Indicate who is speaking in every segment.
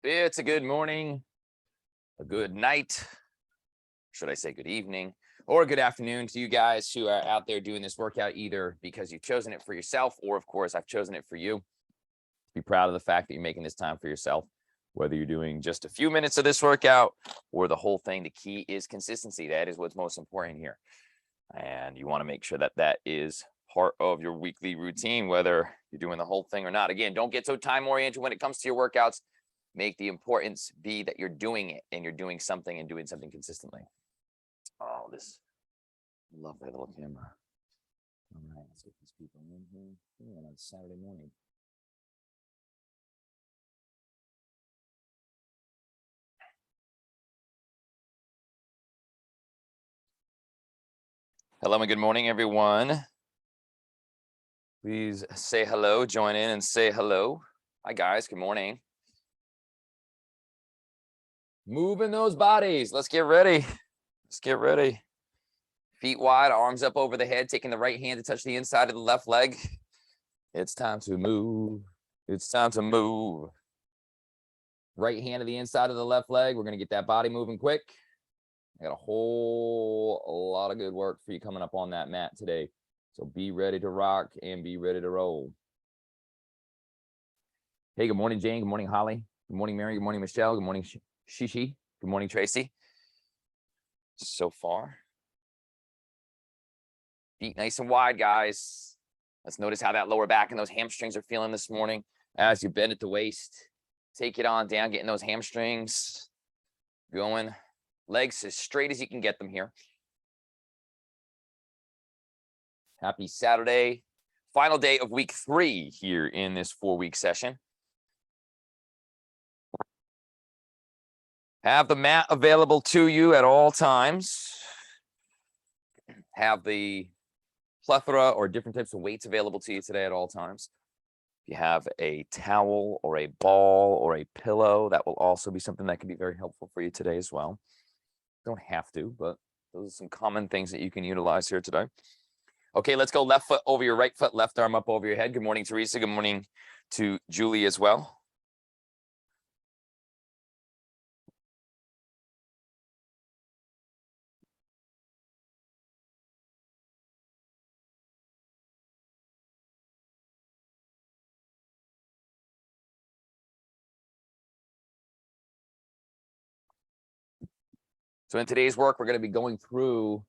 Speaker 1: It's a good morning, a good night, should I say good evening, or good afternoon to you guys who are out there doing this workout, either because you've chosen it for yourself, or of course, I've chosen it for you. Be proud of the fact that you're making this time for yourself, whether you're doing just a few minutes of this workout or the whole thing. The key is consistency. That is what's most important here. And you want to make sure that that is part of your weekly routine, whether you're doing the whole thing or not. Again, don't get so time oriented when it comes to your workouts. Make the importance be that you're doing it and you're doing something and doing something consistently. Oh, I love that little camera. All right, let's get these people in here on a Saturday morning. Hello and good morning, everyone. Please say hello, join in and say hello. Hi, guys. Good morning. Moving those bodies. Let's get ready. Let's get ready. Feet wide, arms up over the head, taking the right hand to touch the inside of the left leg. It's time to move. It's time to move. Right hand to the inside of the left leg. We're going to get that body moving quick. I got a whole lot of good work for you coming up on that mat today. So be ready to rock and be ready to roll. Hey, good morning, Jane. Good morning, Holly. Good morning, Mary. Good morning, Michelle. Good morning, Shishi. Good morning, Tracy. So far, feet nice and wide, guys. Let's notice how that lower back and those hamstrings are feeling this morning as you bend at the waist. Take it on down, getting those hamstrings going. Legs as straight as you can get them here. Happy Saturday. Final day of week 3 here in this 4-week session. Have the mat available to you at all times. Have the plethora or different types of weights available to you today at all times. If you have a towel or a ball or a pillow, that will also be something that can be very helpful for you today as well. Don't have to, but those are some common things that you can utilize here today. Okay, let's go left foot over your right foot, left arm up over your head. Good morning, Teresa. Good morning to Julie as well. So in today's work, we're going to be going through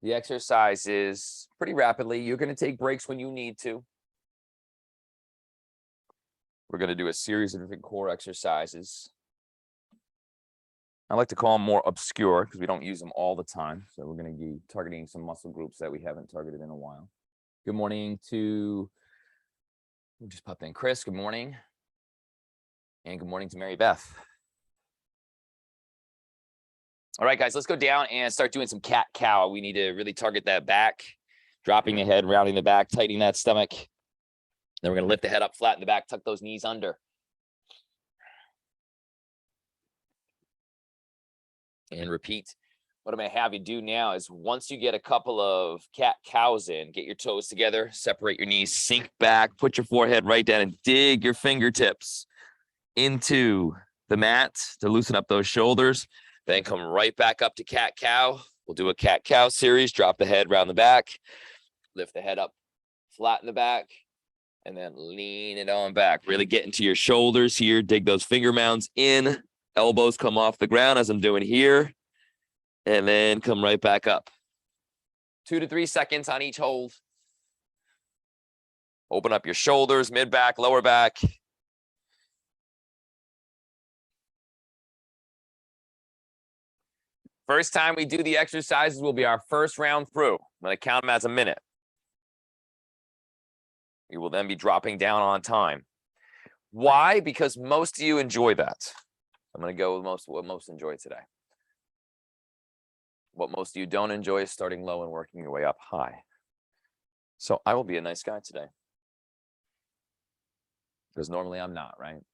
Speaker 1: the exercises pretty rapidly. You're going to take breaks when you need to. We're going to do a series of different core exercises. I like to call them more obscure because we don't use them all the time. So we're going to be targeting some muscle groups that we haven't targeted in a while. Good morning to, we'll just pop in Chris. Good morning. And good morning to Mary Beth. All right, guys, let's go down and start doing some cat-cow. We need to really target that back, dropping the head, rounding the back, tightening that stomach. Then we're going to lift the head up, flatten the back, tuck those knees under. And repeat. What I'm going to have you do now is once you get a couple of cat-cows in, get your toes together, separate your knees, sink back, put your forehead right down, and dig your fingertips into the mat to loosen up those shoulders. Then come right back up to cat-cow. We'll do a cat-cow series. Drop the head round the back. Lift the head up, flatten the back, and then lean it on back. Really get into your shoulders here. Dig those finger mounds in. Elbows come off the ground as I'm doing here. And then come right back up. 2 to 3 seconds on each hold. Open up your shoulders, mid-back, lower back. First time we do the exercises will be our first round through. I'm going to count them as a minute. We will then be dropping down on time. Why? Because most of you enjoy that. I'm going to go with what most enjoy today. What most of you don't enjoy is starting low and working your way up high. So I will be a nice guy today. Because normally I'm not, right?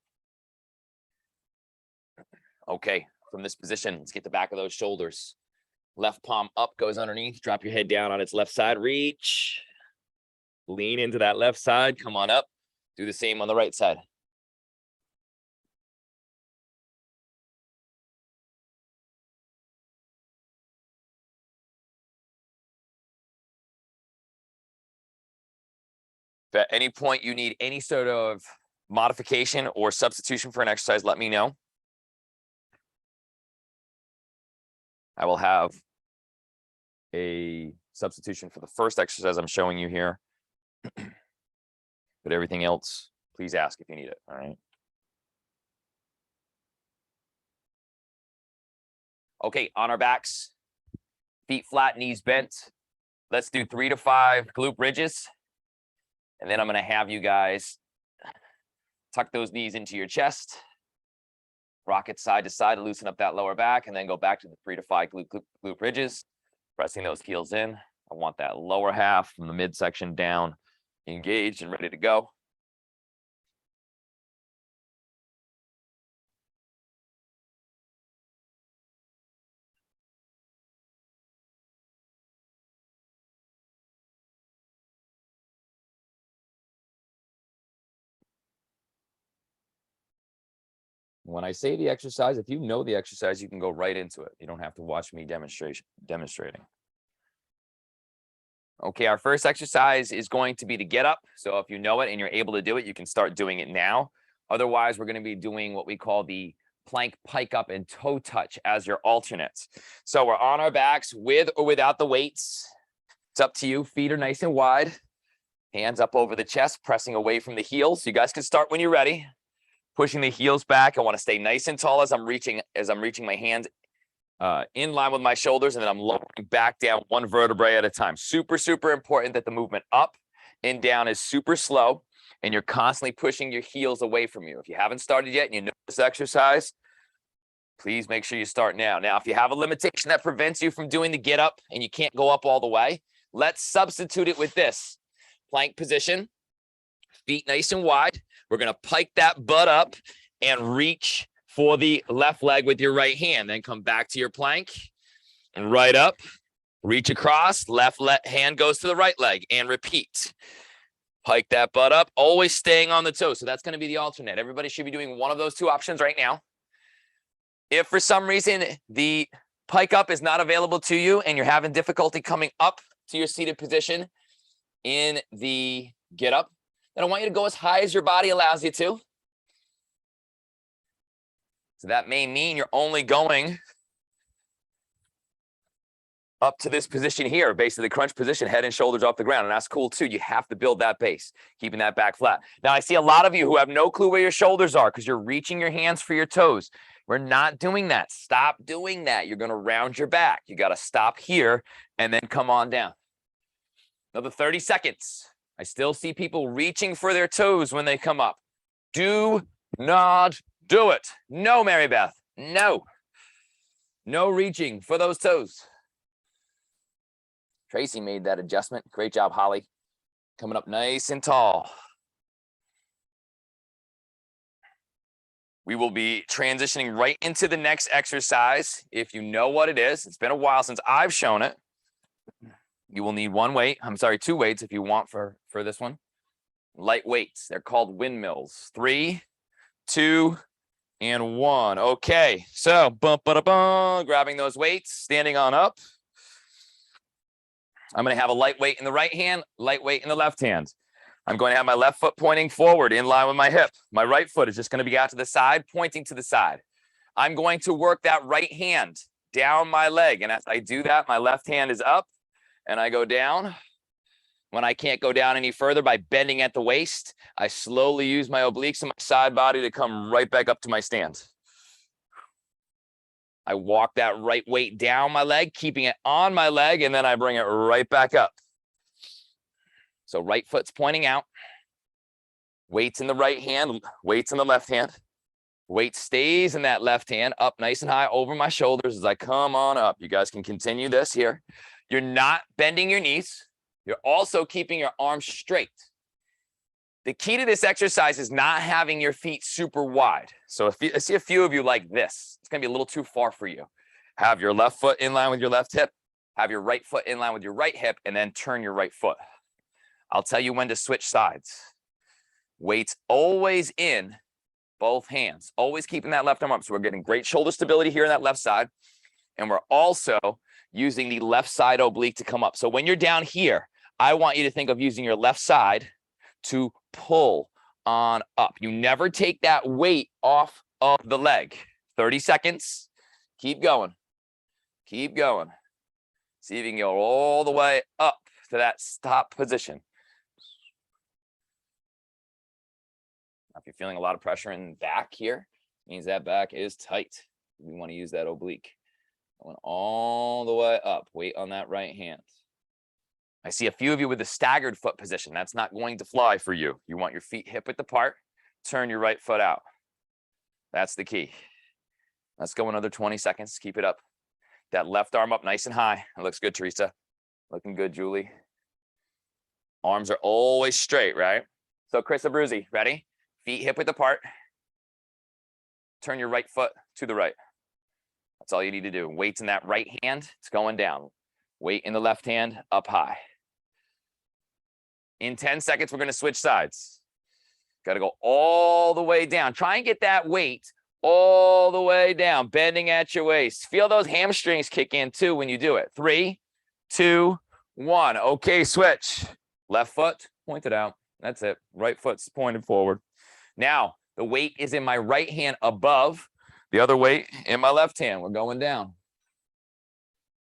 Speaker 1: Okay, from this position, let's get the back of those shoulders. Left palm up goes underneath. Drop your head down on its left side. Reach. Lean into that left side. Come on up. Do the same on the right side. If at any point you need any sort of modification or substitution for an exercise, let me know. I will have a substitution for the first exercise I'm showing you here. But everything else, please ask if you need it, all right? Okay, on our backs, feet flat, knees bent. Let's do 3 to 5 glute bridges. And then I'm gonna have you guys tuck those knees into your chest, rock it side to side to loosen up that lower back, and then go back to the 3 to 5 glute bridges, pressing those heels in. I want that lower half from the midsection down, engaged and ready to go. When I say the exercise, if you know the exercise, you can go right into it. You don't have to watch me demonstrating. Okay, our first exercise is going to be to get up. So if you know it and you're able to do it, you can start doing it now. Otherwise, we're going to be doing what we call the plank pike up and toe touch as your alternates. So we're on our backs with or without the weights. It's up to you. Feet are nice and wide. Hands up over the chest, pressing away from the heels. You guys can start when you're ready. Pushing the heels back. I want to stay nice and tall as I'm reaching my hands in line with my shoulders, and then I'm lowering back down one vertebrae at a time. Super, super important that the movement up and down is super slow, and you're constantly pushing your heels away from you. If you haven't started yet and you know this exercise, please make sure you start now. Now, if you have a limitation that prevents you from doing the get up and you can't go up all the way, let's substitute it with this. Plank position, feet nice and wide. We're going to pike that butt up and reach for the left leg with your right hand. Then come back to your plank and right up, reach across, left hand goes to the right leg and repeat. Pike that butt up, always staying on the toe. So that's going to be the alternate. Everybody should be doing one of those two options right now. If for some reason the pike up is not available to you and you're having difficulty coming up to your seated position in the get up, then I want you to go as high as your body allows you to. So that may mean you're only going up to this position here, base of the crunch position, head and shoulders off the ground. And that's cool too. You have to build that base, keeping that back flat. Now I see a lot of you who have no clue where your shoulders are because you're reaching your hands for your toes. We're not doing that. Stop doing that. You're going to round your back. You got to stop here and then come on down. Another 30 seconds. I still see people reaching for their toes when they come up. Do not do it. No, Mary Beth. No. No reaching for those toes. Tracy made that adjustment. Great job, Holly. Coming up nice and tall. We will be transitioning right into the next exercise. If you know what it is, it's been a while since I've shown it. You will need two weights if you want for this one. Light weights. They're called windmills. 3, 2, and 1. Okay, so grabbing those weights, standing on up. I'm going to have a light weight in the right hand, light weight in the left hand. I'm going to have my left foot pointing forward in line with my hip. My right foot is just going to be out to the side, pointing to the side. I'm going to work that right hand down my leg. And as I do that, my left hand is up and I go down. When I can't go down any further by bending at the waist, I slowly use my obliques and my side body to come right back up to my stand. I walk that right weight down my leg, keeping it on my leg, and then I bring it right back up. So right foot's pointing out. Weights in the right hand, weights in the left hand. Weight stays in that left hand, up nice and high over my shoulders as I come on up. You guys can continue this here. You're not bending your knees. You're also keeping your arms straight. The key to this exercise is not having your feet super wide. So I see a few of you like this. It's going to be a little too far for you. Have your left foot in line with your left hip. Have your right foot in line with your right hip, and then turn your right foot. I'll tell you when to switch sides. Weights always in both hands. Always keeping that left arm up. So we're getting great shoulder stability here in that left side. And we're also using the left side oblique to come up. So when you're down here, I want you to think of using your left side to pull on up. You never take that weight off of the leg. 30 seconds. Keep going. Keep going. See if you can go all the way up to that stop position. If you're feeling a lot of pressure in the back here, means that back is tight. We want to use that oblique. Going all the way up. Weight on that right hand. I see a few of you with the staggered foot position. That's not going to fly for you. You want your feet hip width apart. Turn your right foot out. That's the key. Let's go another 20 seconds. Keep it up. That left arm up nice and high. It looks good, Teresa. Looking good, Julie. Arms are always straight, right? So Chris Abruzzi, ready? Feet hip width apart. Turn your right foot to the right. That's all you need to do. Weights in that right hand. It's going down. Weight in the left hand up high. In 10 seconds, we're going to switch sides. Got to go all the way down. Try and get that weight all the way down, bending at your waist. Feel those hamstrings kick in too when you do it. 3, 2, 1. Okay, switch. Left foot pointed out. That's it. Right foot's pointed forward. Now, the weight is in my right hand above. The other weight in my left hand. We're going down.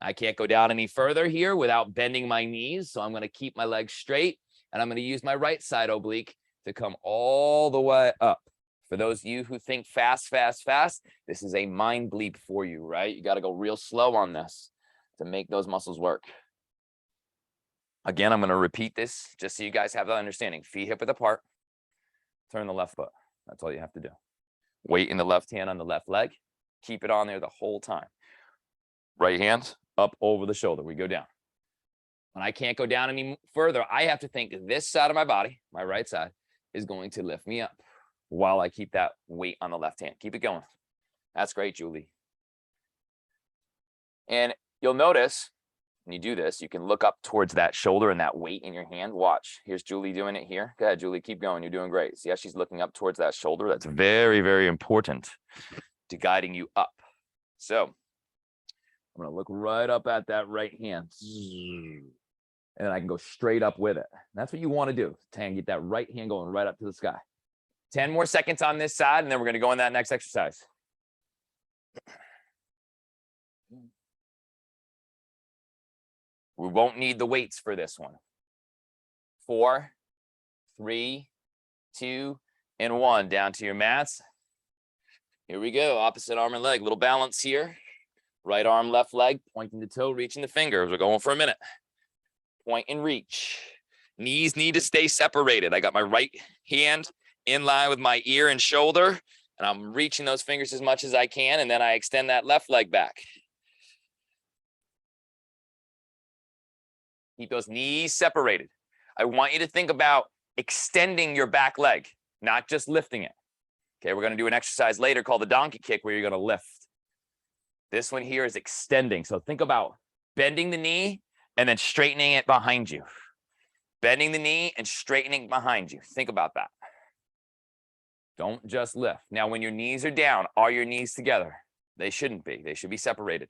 Speaker 1: I can't go down any further here without bending my knees. So I'm going to keep my legs straight. And I'm going to use my right side oblique to come all the way up. For those of you who think fast, fast, fast, this is a mind bleep for you, right? You got to go real slow on this to make those muscles work. Again, I'm going to repeat this just so you guys have the understanding. Feet hip width apart. Turn the left foot. That's all you have to do. Weight in the left hand on the left leg. Keep it on there the whole time. Right hand up over the shoulder. We go down. When I can't go down any further, I have to think this side of my body, my right side, is going to lift me up while I keep that weight on the left hand. Keep it going. That's great, Julie. And you'll notice when you do this, you can look up towards that shoulder and that weight in your hand. Watch. Here's Julie doing it here. Go ahead, Julie. Keep going. You're doing great. See how she's looking up towards that shoulder? That's very, very important to guiding you up. So I'm going to look right up at that right hand. And then I can go straight up with it. That's what you want to do. And get that right hand going right up to the sky. 10 more seconds on this side, and then we're going to go in that next exercise. We won't need the weights for this one. 4, 3, 2, and 1. Down to your mats. Here we go. Opposite arm and leg. Little balance here. Right arm, left leg. Pointing the toe, reaching the fingers. We're going for a minute. Point and reach. Knees need to stay separated. I got my right hand in line with my ear and shoulder, and I'm reaching those fingers as much as I can, and then I extend that left leg back. Keep those knees separated. I want you to think about extending your back leg, not just lifting it. Okay, we're going to do an exercise later called the donkey kick where you're going to lift. This one here is extending. So think about bending the knee and then straightening it behind you. Bending the knee and straightening behind you. Think about that. Don't just lift. Now, when your knees are down, are your knees together? They shouldn't be. They should be separated.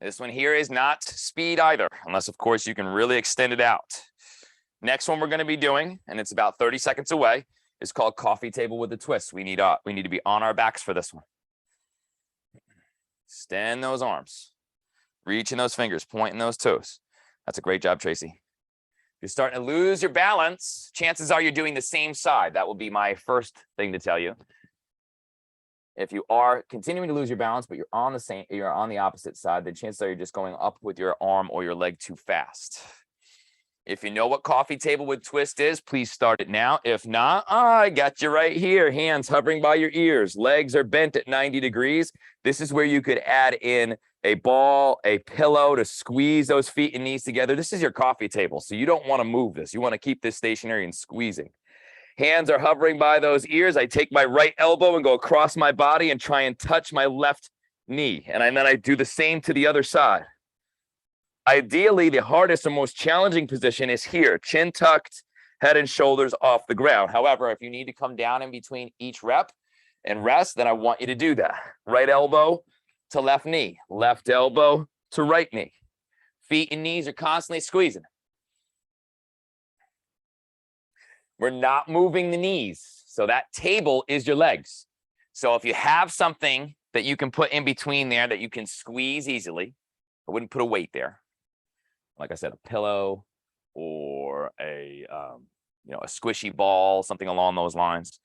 Speaker 1: This one here is not speed either, unless, of course, you can really extend it out. Next one we're going to be doing, and it's about 30 seconds away, is called coffee table with a twist. We need to be on our backs for this one. Extend those arms. Reaching those fingers, pointing those toes. That's a great job, Tracy. If you're starting to lose your balance, chances are you're doing the same side. That will be my first thing to tell you. If you are continuing to lose your balance, but you're on the opposite side, then chances are you're just going up with your arm or your leg too fast. If you know what coffee table with twist is, please start it now. If not, I got you right here. Hands hovering by your ears. Legs are bent at 90 degrees. This is where you could add in a ball, a pillow to squeeze those feet and knees together. This is your coffee table, so you don't want to move this. You want to keep this stationary and squeezing. Hands are hovering by those ears. I take my right elbow and go across my body and try and touch my left knee. And then I do the same to the other side. Ideally, the hardest and most challenging position is here, chin tucked, head and shoulders off the ground. However, if you need to come down in between each rep and rest, then I want you to do that. Right elbow to left knee, left elbow to right knee. feet and knees are constantly squeezing. We're not moving the knees. So that table is your legs. So if you have something that you can put in between there that you can squeeze easily, I wouldn't put a weight there. Like I said, a pillow or a squishy ball, something along those lines.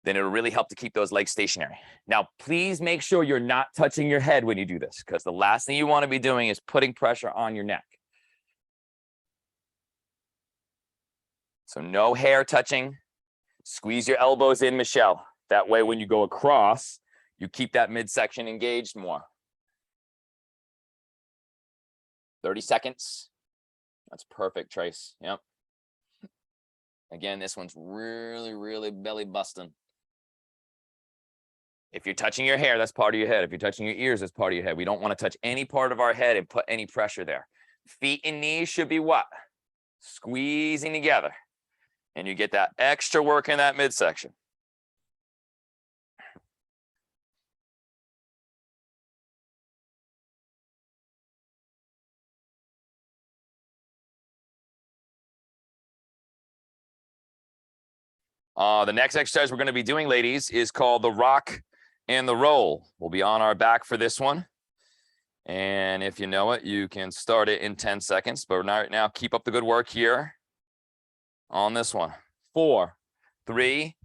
Speaker 1: Then it'll really help to keep those legs stationary. Now, please make sure you're not touching your head when you do this, because the last thing you want to be doing is putting pressure on your neck. So no hair touching. Squeeze your elbows in, Michelle. That way, when you go across, you keep that midsection engaged more. 30 seconds. That's perfect, Trace. Yep. Again, this one's really, really belly busting. If you're touching your hair, that's part of your head. If you're touching your ears, that's part of your head. We don't want to touch any part of our head and put any pressure there. Feet and knees should be what? Squeezing together. And you get that extra work in that midsection. The next exercise we're going to be doing, ladies, is called the rock and the roll. We'll be on our back for this one. And if you know it, you can start it in 10 seconds. But right now, keep up the good work here on this one. 4, 3,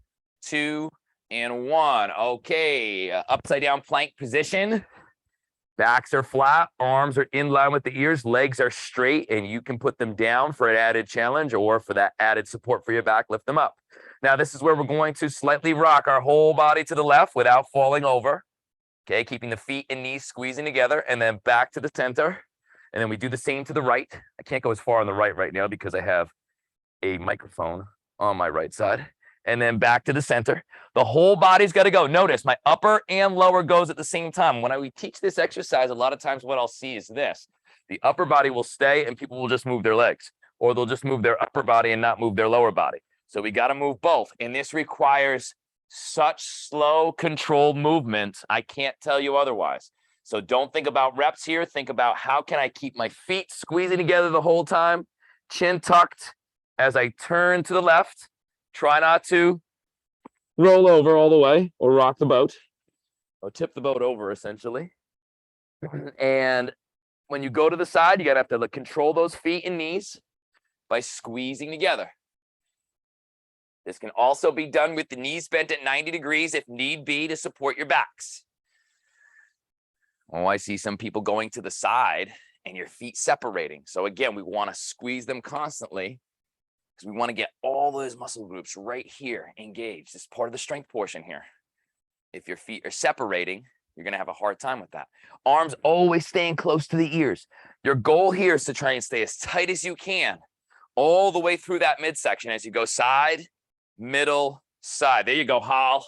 Speaker 1: 2, and 1. Okay, upside down plank position. Backs are flat, arms are in line with the ears, legs are straight, and you can put them down for an added challenge or for that added support for your back, lift them up. Now, this is where we're going to slightly rock our whole body to the left without falling over. Okay, keeping the feet and knees squeezing together, and then back to the center. And then we do the same to the right. I can't go as far on the right now because I have a microphone on my right side. And then back to the center. The whole body's got to go. Notice my upper and lower goes at the same time. When we teach this exercise, a lot of times what I'll see is this. The upper body will stay and people will just move their legs, or they'll just move their upper body and not move their lower body. So we got to move both. And this requires such slow, controlled movement. I can't tell you otherwise. So don't think about reps here. Think about how can I keep my feet squeezing together the whole time, chin tucked as I turn to the left. Try not to roll over all the way or rock the boat or tip the boat over, essentially. And when you go to the side, you got to have to control those feet and knees by squeezing together. This can also be done with the knees bent at 90 degrees if need be to support your backs. Oh, I see some people going to the side and your feet separating. So again, we want to squeeze them constantly because we want to get all those muscle groups right here engaged. This is part of the strength portion here. If your feet are separating, you're going to have a hard time with that. Arms always staying close to the ears. Your goal here is to try and stay as tight as you can all the way through that midsection as you go side, middle, side. There you go, Hal.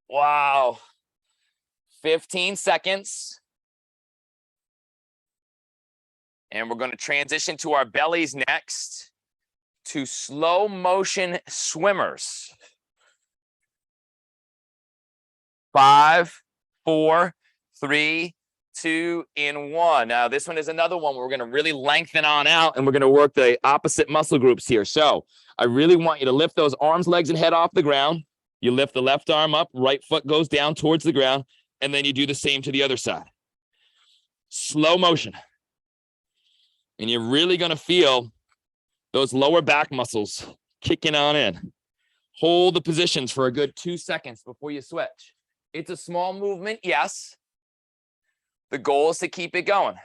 Speaker 1: Wow. 15 seconds. And we're going to transition to our bellies next to slow motion swimmers. 5, 4, 3, 2, and 1. Now, this one is another one where we're going to really lengthen on out and we're going to work the opposite muscle groups here. So I really want you to lift those arms, legs, and head off the ground. You lift the left arm up, right foot goes down towards the ground, and then you do the same to the other side. Slow motion. And you're really going to feel those lower back muscles kicking on in. Hold the positions for a good 2 seconds before you switch. It's a small movement, yes. The goal is to keep it going.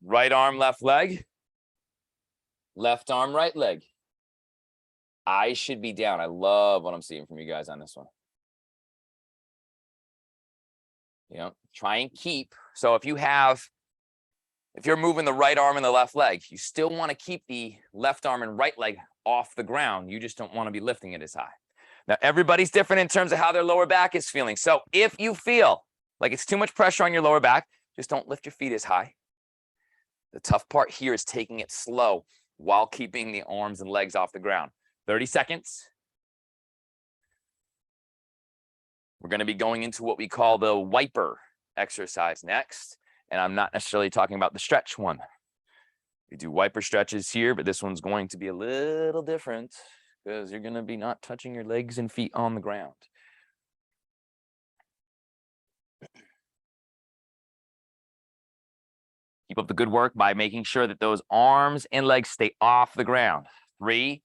Speaker 1: Right arm, left leg. Left arm, right leg. Eyes should be down. I love what I'm seeing from you guys on this one. Try and keep. So if you're moving the right arm and the left leg, you still want to keep the left arm and right leg off the ground. You just don't want to be lifting it as high. Now, everybody's different in terms of how their lower back is feeling. So if you feel like it's too much pressure on your lower back, just don't lift your feet as high. The tough part here is taking it slow while keeping the arms and legs off the ground. 30 seconds. We're going to be going into what we call the wiper exercise next. And I'm not necessarily talking about the stretch one. We do wiper stretches here, but this one's going to be a little different because you're going to be not touching your legs and feet on the ground. Keep up the good work by making sure that those arms and legs stay off the ground. 3,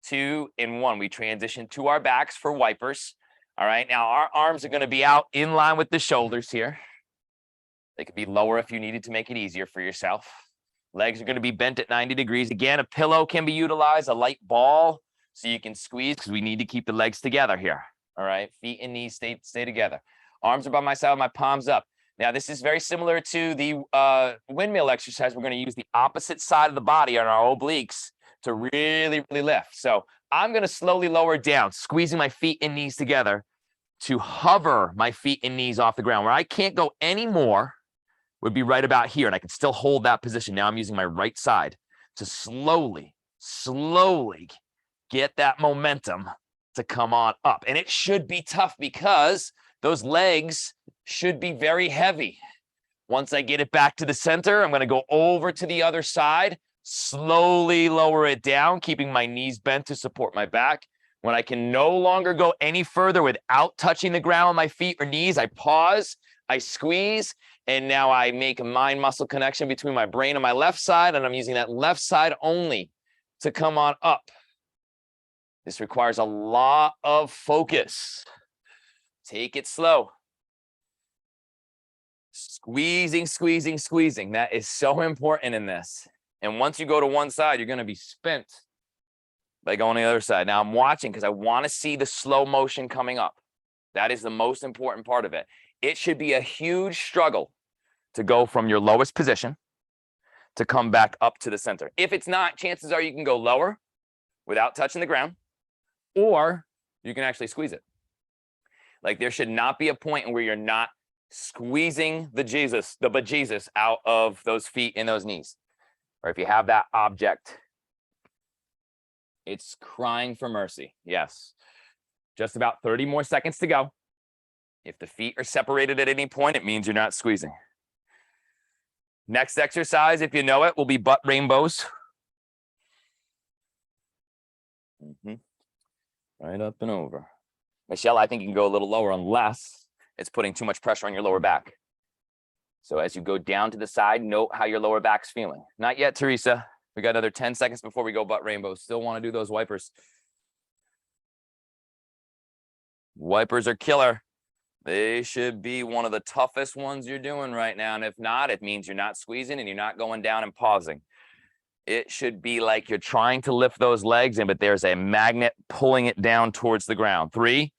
Speaker 1: 2, and 1. We transition to our backs for wipers. All right, now our arms are going to be out in line with the shoulders here. They could be lower if you needed to make it easier for yourself. Legs are going to be bent at 90 degrees. Again, a pillow can be utilized, a light ball, so you can squeeze because we need to keep the legs together here. All right, feet and knees stay together. Arms are by my side, my palms up. Now, this is very similar to the windmill exercise. We're going to use the opposite side of the body on our obliques to really, really lift. So I'm going to slowly lower down, squeezing my feet and knees together to hover my feet and knees off the ground. Where I can't go any more would be right about here, and I can still hold that position. Now I'm using my right side to slowly get that momentum to come on up. And it should be tough because those legs should be very heavy. Once I get it back to the center, I'm going to go over to the other side, slowly lower it down, keeping my knees bent to support my back. When I can no longer go any further without touching the ground with my feet or knees, I pause, I squeeze, and now I make a mind-muscle connection between my brain and my left side, and I'm using that left side only to come on up. This requires a lot of focus. Take it slow. Squeezing, squeezing, squeezing. That is so important in this. And once you go to one side, you're going to be spent by going to the other side. Now I'm watching because I want to see the slow motion coming up. That is the most important part of it. It should be a huge struggle to go from your lowest position to come back up to the center. If it's not, chances are you can go lower without touching the ground, or you can actually squeeze it. Like there should not be a point where you're not squeezing the bejesus out of those feet and those knees. Or if you have that object, it's crying for mercy. Yes. Just about 30 more seconds to go. If the feet are separated at any point, it means you're not squeezing. Next exercise, if you know it, will be butt rainbows. Right up and over. Michelle, I think you can go a little lower unless it's putting too much pressure on your lower back. So as you go down to the side, note how your lower back's feeling. Not yet, Teresa. We got another 10 seconds before we go butt rainbows. Still want to do those wipers. Wipers are killer. They should be one of the toughest ones you're doing right now. And if not, it means you're not squeezing and you're not going down and pausing. It should be like you're trying to lift those legs in, but there's a magnet pulling it down towards the ground. 3,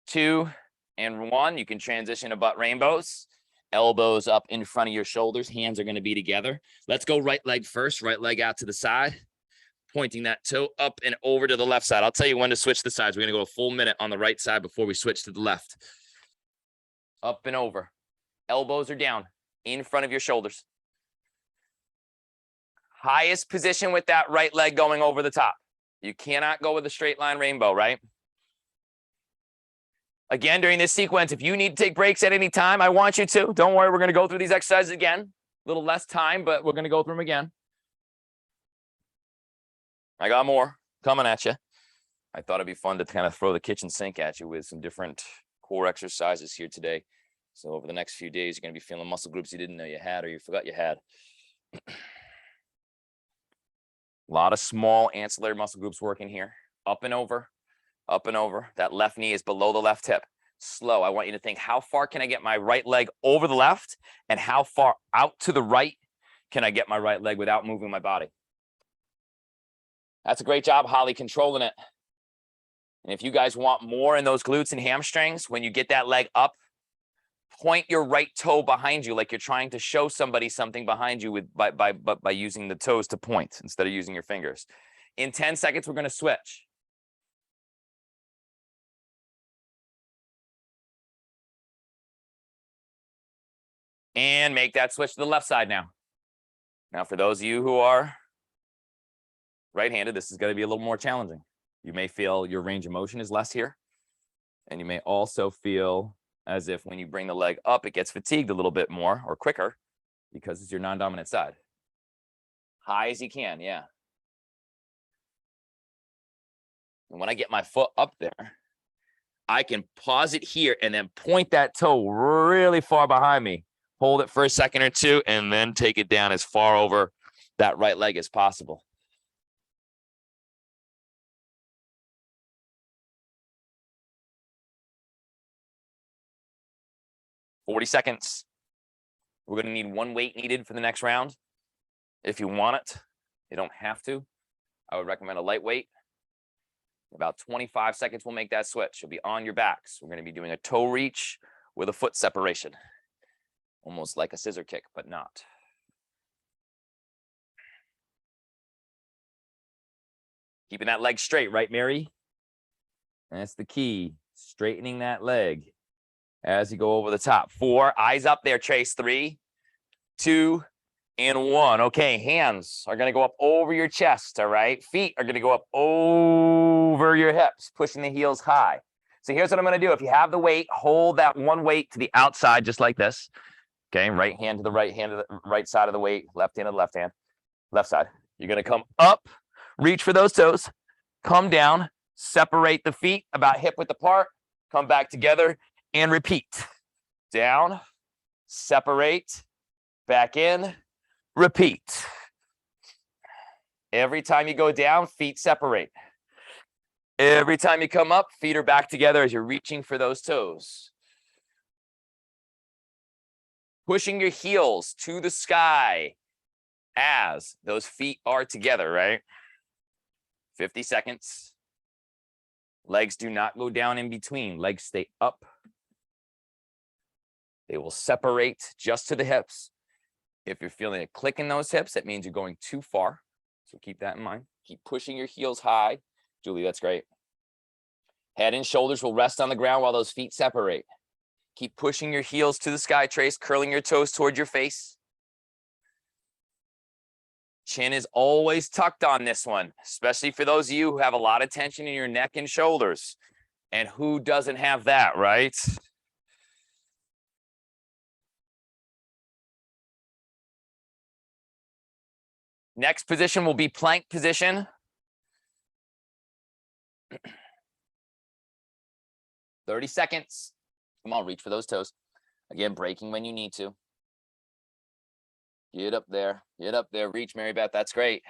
Speaker 1: 2, and 1. You can transition to butt rainbows. Elbows up in front of your shoulders. Hands are going to be together. Let's go right leg first. Right leg out to the side. Pointing that toe up and over to the left side. I'll tell you when to switch the sides. We're going to go a full minute on the right side before we switch to the left. Up and over. Elbows are down in front of your shoulders. Highest position with that right leg going over the top. You cannot go with a straight line rainbow, right? Again, during this sequence, if you need to take breaks at any time, I want you to. Don't worry, we're going to go through these exercises again. A little less time, but we're going to go through them again. I got more coming at you. I thought it'd be fun to kind of throw the kitchen sink at you with some different core exercises here today. So over the next few days, you're going to be feeling muscle groups you didn't know you had or you forgot you had. A lot of small ancillary muscle groups working here. Up and over, up and over. That left knee is below the left hip. Slow. I want you to think, how far can I get my right leg over the left? And how far out to the right can I get my right leg without moving my body? That's a great job, Holly, controlling it. And if you guys want more in those glutes and hamstrings, when you get that leg up, point your right toe behind you like you're trying to show somebody something behind you by using the toes to point instead of using your fingers. In 10 seconds, we're going to switch. And make that switch to the left side now. Now, for those of you who are right-handed, this is going to be a little more challenging. You may feel your range of motion is less here. And you may also feel as if when you bring the leg up, it gets fatigued a little bit more or quicker because it's your non-dominant side. High as you can, yeah. And when I get my foot up there, I can pause it here and then point that toe really far behind me. Hold it for a second or two, and then take it down as far over that right leg as possible. $40. We're going to need one weight needed for the next round. If you want it, you don't have to. I would recommend a lightweight. About 25 seconds, we'll make that switch. You'll be on your backs. We're going to be doing a toe reach with a foot separation. Almost like a scissor kick, but not. Keeping that leg straight, right, Mary? That's the key. Straightening that leg as you go over the top. 4, eyes up there, Trace. 3, 2, and 1. Okay, hands are going to go up over your chest, all right? Feet are going to go up over your hips, pushing the heels high. So here's what I'm going to do. If you have the weight, hold that one weight to the outside just like this. Okay, right hand to the right hand, to the right side of the weight, left hand to the left hand, left side. You're going to come up, reach for those toes, come down, separate the feet about hip width apart, come back together, and repeat. Down, separate, back in, repeat. Every time you go down, feet separate. Every time you come up, feet are back together as you're reaching for those toes. Pushing your heels to the sky as those feet are together, right? 50 seconds. Legs do not go down in between. Legs stay up. They will separate just to the hips. If you're feeling a click in those hips, that means you're going too far. So keep that in mind. Keep pushing your heels high. Julie, that's great. Head and shoulders will rest on the ground while those feet separate. Keep pushing your heels to the sky, Trace, curling your toes toward your face. Chin is always tucked on this one, especially for those of you who have a lot of tension in your neck and shoulders. And who doesn't have that, right? Next position will be plank position. 30 seconds. Come on, reach for those toes. Again, braking when you need to. Get up there, reach, Mary Beth, that's great.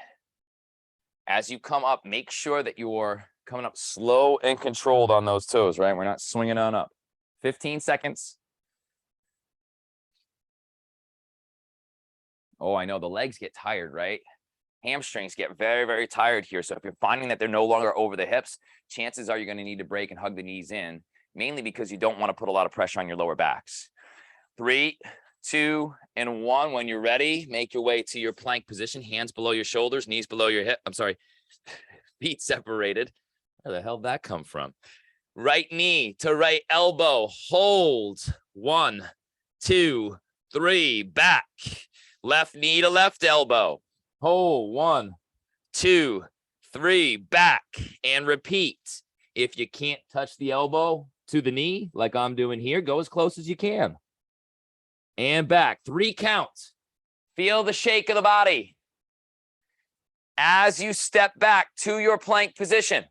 Speaker 1: As you come up, make sure that you're coming up slow and controlled on those toes, right? We're not swinging on up. 15 seconds. Oh, I know, the legs get tired, right? Hamstrings get very, very tired here. So if you're finding that they're no longer over the hips, chances are you're going to need to break and hug the knees in, mainly because you don't want to put a lot of pressure on your lower backs. 3, 2, and 1. When you're ready, make your way to your plank position. Hands below your shoulders, knees below your hip. I'm sorry, feet separated. Where the hell did that come from? Right knee to right elbow. Hold. 1, 2, 3. Back. Left knee to left elbow. Hold. 1, 2, 3. Back. And repeat. If you can't touch the elbow to the knee, like I'm doing here, go as close as you can. And back. 3 counts. Feel the shake of the body. As you step back to your plank position,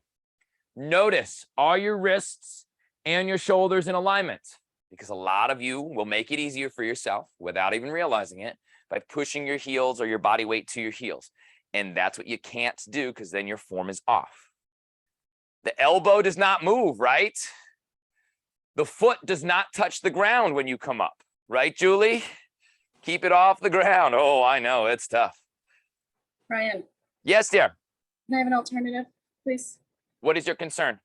Speaker 1: notice, are your wrists and your shoulders in alignment? Because a lot of you will make it easier for yourself without even realizing it by pushing your heels or your body weight to your heels. And that's what you can't do, because then your form is off. The elbow does not move, right? The foot does not touch the ground when you come up. Right, Julie? Keep it off the ground. Oh, I know, it's tough.
Speaker 2: Ryan,
Speaker 1: Yes, dear.
Speaker 2: can I have an alternative, please?
Speaker 1: What is your concern?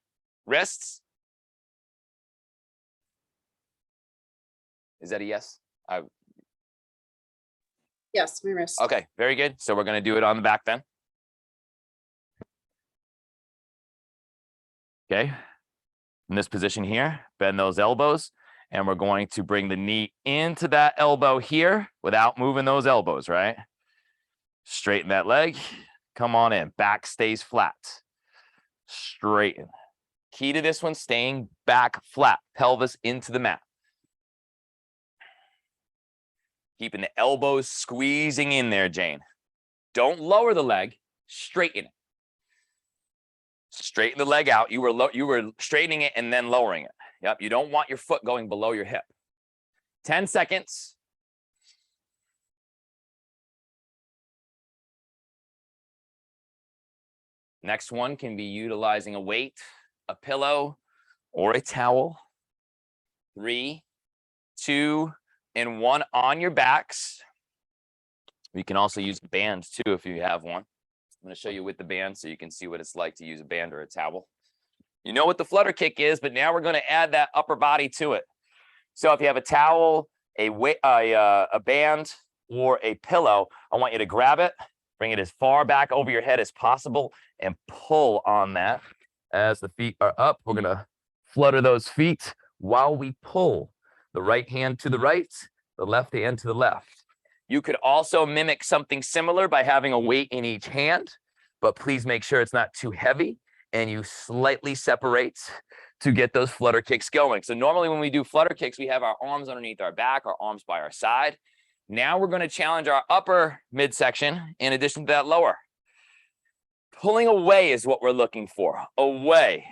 Speaker 1: Wrists? Is that a yes?
Speaker 2: Yes, my wrist.
Speaker 1: Okay, very good. So we're going to do it on the back then. Okay. In this position here, bend those elbows. And we're going to bring the knee into that elbow here without moving those elbows, right? Straighten that leg. Come on in. Back stays flat. Straighten. Key to this one, staying back flat. Pelvis into the mat. Keeping the elbows squeezing in there, Jane. Don't lower the leg, straighten it. Straighten the leg out. You were straightening it and then lowering it. Yep, you don't want your foot going below your hip. 10 seconds. Next one can be utilizing a weight, a pillow, or a towel. 3, 2, and 1 on your backs. You can also use bands too if you have one. I'm going to show you with the band so you can see what it's like to use a band or a towel. You know what the flutter kick is, but now we're going to add that upper body to it. So if you have a towel, a band, or a pillow, I want you to grab it, bring it as far back over your head as possible, and pull on that. As the feet are up, we're going to flutter those feet while we pull. The right hand to the right, the left hand to the left. You could also mimic something similar by having a weight in each hand, but please make sure it's not too heavy and you slightly separate to get those flutter kicks going. So normally when we do flutter kicks, we have our arms underneath our back, our arms by our side. Now we're going to challenge our upper midsection in addition to that lower. Pulling away is what we're looking for, away.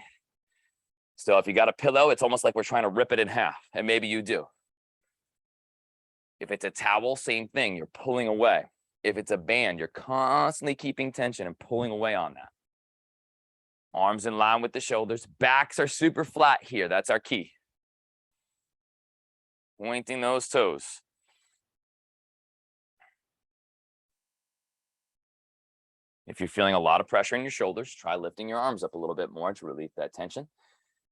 Speaker 1: So if you got a pillow, it's almost like we're trying to rip it in half, and maybe you do. If it's a towel, same thing, you're pulling away. If it's a band, you're constantly keeping tension and pulling away on that. Arms in line with the shoulders. Backs are super flat here. That's our key. Pointing those toes. If you're feeling a lot of pressure in your shoulders, try lifting your arms up a little bit more to relieve that tension.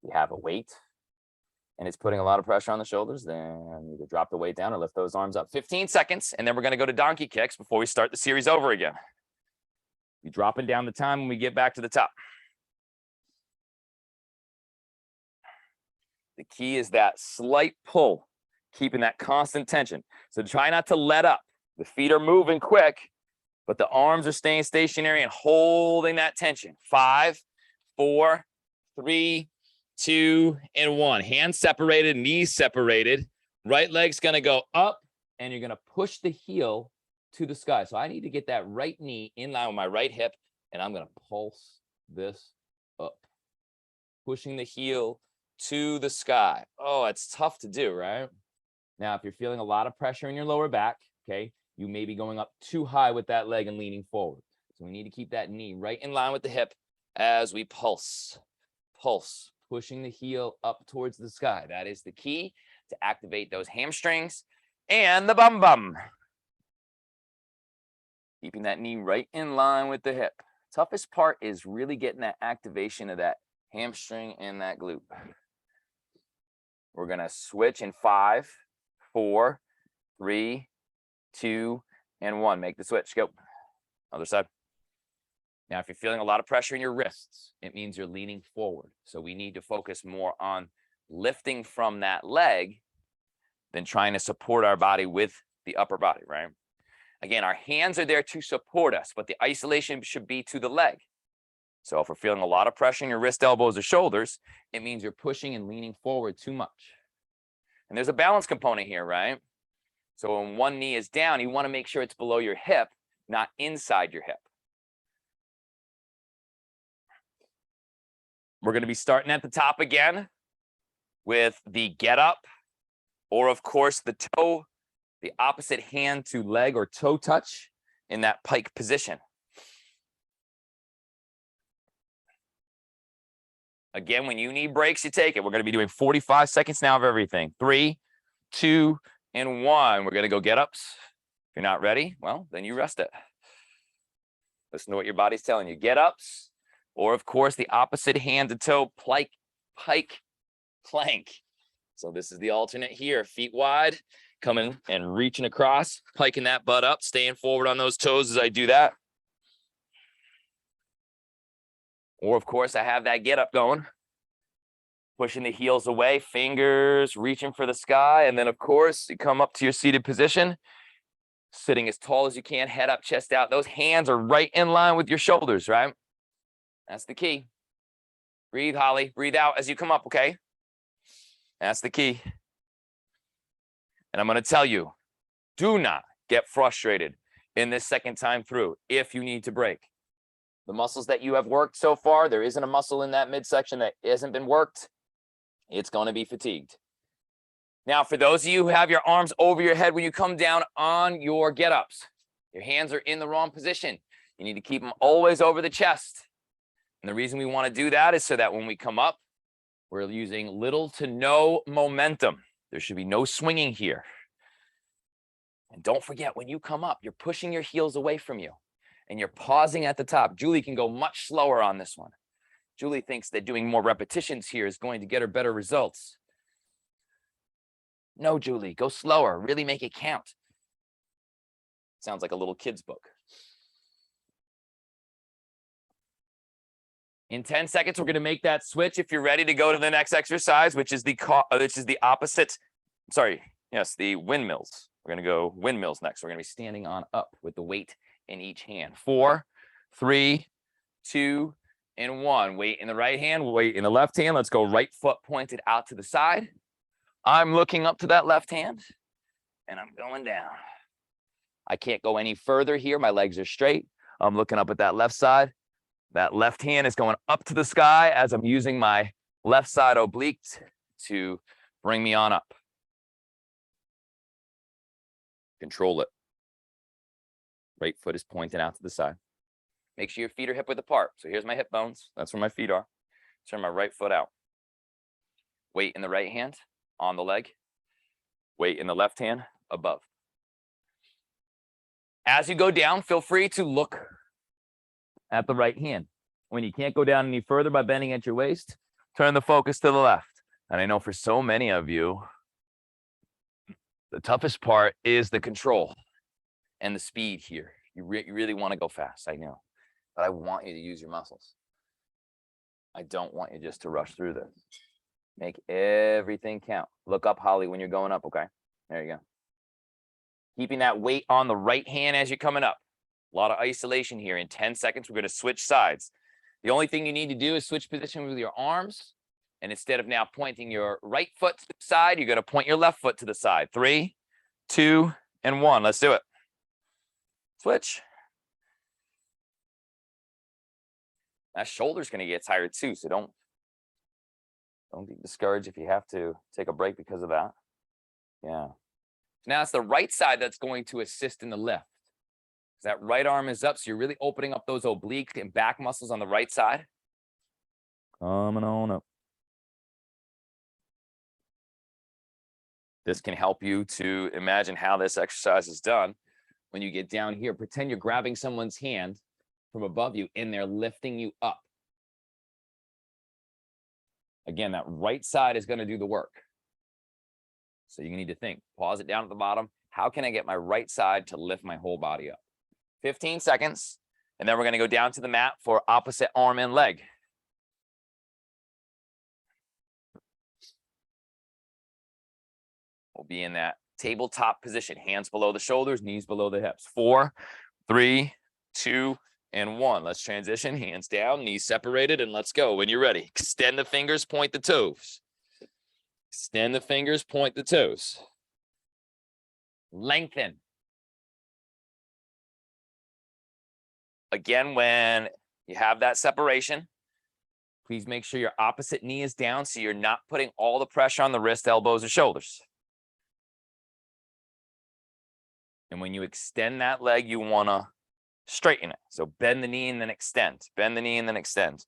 Speaker 1: If you have a weight and it's putting a lot of pressure on the shoulders, then either drop the weight down or lift those arms up. 15 seconds, and then we're going to go to donkey kicks before we start the series over again. You're dropping down the time when we get back to the top. The key is that slight pull, keeping that constant tension. So try not to let up. The feet are moving quick, but the arms are staying stationary and holding that tension. 5, 4, 3, 2, and 1. Hands separated, knees separated. Right leg's going to go up, and you're going to push the heel to the sky. So I need to get that right knee in line with my right hip, and I'm going to pulse this up. Pushing the heel to the sky. Oh, it's tough to do, right? Now, if you're feeling a lot of pressure in your lower back, okay, you may be going up too high with that leg and leaning forward. So we need to keep that knee right in line with the hip as we pulse. Pulse, pushing the heel up towards the sky. That is the key to activate those hamstrings and the bum bum. Keeping that knee right in line with the hip. Toughest part is really getting that activation of that hamstring and that glute. We're going to switch in 5, 4, 3, 2, and 1. Make the switch. Go. Other side. Now, if you're feeling a lot of pressure in your wrists, it means you're leaning forward. So we need to focus more on lifting from that leg than trying to support our body with the upper body, right? Again, our hands are there to support us, but the isolation should be to the leg. So if we're feeling a lot of pressure in your wrist, elbows, or shoulders, it means you're pushing and leaning forward too much. And there's a balance component here, right? So when one knee is down, you want to make sure it's below your hip, not inside your hip. We're going to be starting at the top again with the get up, or of course the toe, the opposite hand to leg or toe touch in that pike position. Again, when you need breaks, you take it. We're going to be doing 45 seconds now of everything. 3, 2, and 1. We're going to go get ups. If you're not ready, well, then you rest it. Listen to what your body's telling you. Get ups, or of course, the opposite hand to toe, pike plank. So this is the alternate here. Feet wide, coming and reaching across, piking that butt up, staying forward on those toes as I do that. Or of course, I have that get up going. Pushing the heels away, fingers reaching for the sky. And then of course, you come up to your seated position, sitting as tall as you can, head up, chest out. Those hands are right in line with your shoulders, right? That's the key. Breathe, Holly. Breathe out as you come up, okay? That's the key. And I'm going to tell you, Do not get frustrated in this second time through if you need to break. The muscles that you have worked so far, there isn't a muscle in that midsection that hasn't been worked. It's going to be fatigued. Now, for those of you who have your arms over your head when you come down on your get-ups, your hands are in the wrong position. You need to keep them always over the chest. And the reason we want to do that is so that when we come up, we're using little to no momentum. There should be no swinging here. And don't forget, when you come up, you're pushing your heels away from you and you're pausing at the top. Julie can go much slower on this one. Julie thinks that doing more repetitions here is going to get her better results. No, Julie, go slower. Really make it count. Sounds like a little kid's book. In 10 seconds, we're going to make that switch. If you're ready to go to the next exercise, which is the opposite. Sorry. Yes, the windmills. We're going to go windmills next. We're going to be standing on up with the weight in each hand. 4, 3, 2, and 1. Weight in the right hand, weight in the left hand. Let's go right foot pointed out to the side. I'm looking up to that left hand, and I'm going down. I can't go any further here. My legs are straight. I'm looking up at that left side. That left hand is going up to the sky as I'm using my left side oblique to bring me on up. Control it. Right foot is pointing out to the side. Make sure your feet are hip width apart. So here's my hip bones. That's where my feet are. Turn my right foot out. Weight in the right hand on the leg. Weight in the left hand above. As you go down, feel free to look at the right hand. When you can't go down any further by bending at your waist, turn the focus to the left. And I know for so many of you, the toughest part is the control and the speed here. You really want to go fast, I know. But I want you to use your muscles. I don't want you just to rush through this. Make everything count. Look up, Holly, when you're going up, okay? There you go. Keeping that weight on the right hand as you're coming up. A lot of isolation here. In 10 seconds, we're going to switch sides. The only thing you need to do is switch position with your arms. And instead of now pointing your right foot to the side, you're going to point your left foot to the side. 3, 2, and 1. Let's do it. Switch. That shoulder's going to get tired too, so don't be discouraged if you have to take a break because of that. Yeah. Now it's the right side that's going to assist in the lift. That right arm is up, so you're really opening up those oblique and back muscles on the right side. Coming on up. This can help you to imagine how this exercise is done. When you get down here, pretend you're grabbing someone's hand from above you and they're lifting you up. Again, that right side is going to do the work. So you need to think, pause it down at the bottom. How can I get my right side to lift my whole body up? 15 seconds, and then we're going to go down to the mat for opposite arm and leg. We'll be in that tabletop position, hands below the shoulders, knees below the hips. 4, 3, 2, and 1. Let's transition, hands down, knees separated, and let's go. When you're ready, extend the fingers, point the toes. Extend the fingers, point the toes. Lengthen. Again, when you have that separation, please make sure your opposite knee is down so you're not putting all the pressure on the wrist, elbows, or shoulders. And when you extend that leg, you want to straighten it. So bend the knee and then extend. Bend the knee and then extend.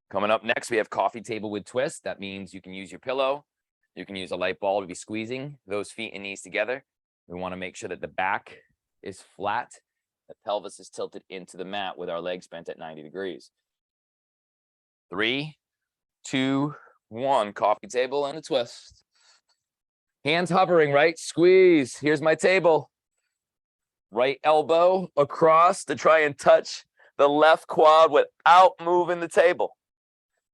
Speaker 1: Coming up next, we have coffee table with twist. That means you can use your pillow. You can use a light ball to be squeezing those feet and knees together. We want to make sure that the back is flat. The pelvis is tilted into the mat with our legs bent at 90 degrees. 3, 2, 1. Coffee table and a twist. Hands hovering, right? Squeeze. Here's my table. Right elbow across to try and touch the left quad without moving the table.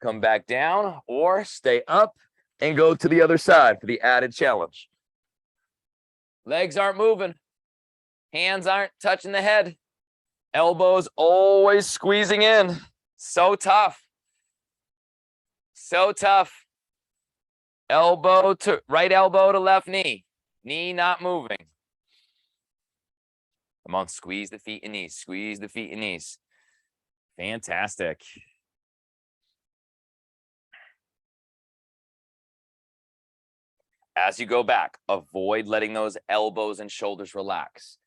Speaker 1: Come back down or stay up and go to the other side for the added challenge. Legs aren't moving. Hands aren't touching the head. Elbows always squeezing in. So tough. So tough. Elbow to right elbow to left knee. knee not moving. Come on, squeeze the feet and knees, squeeze the feet and knees. Fantastic. As you go back, avoid letting those elbows and shoulders relax.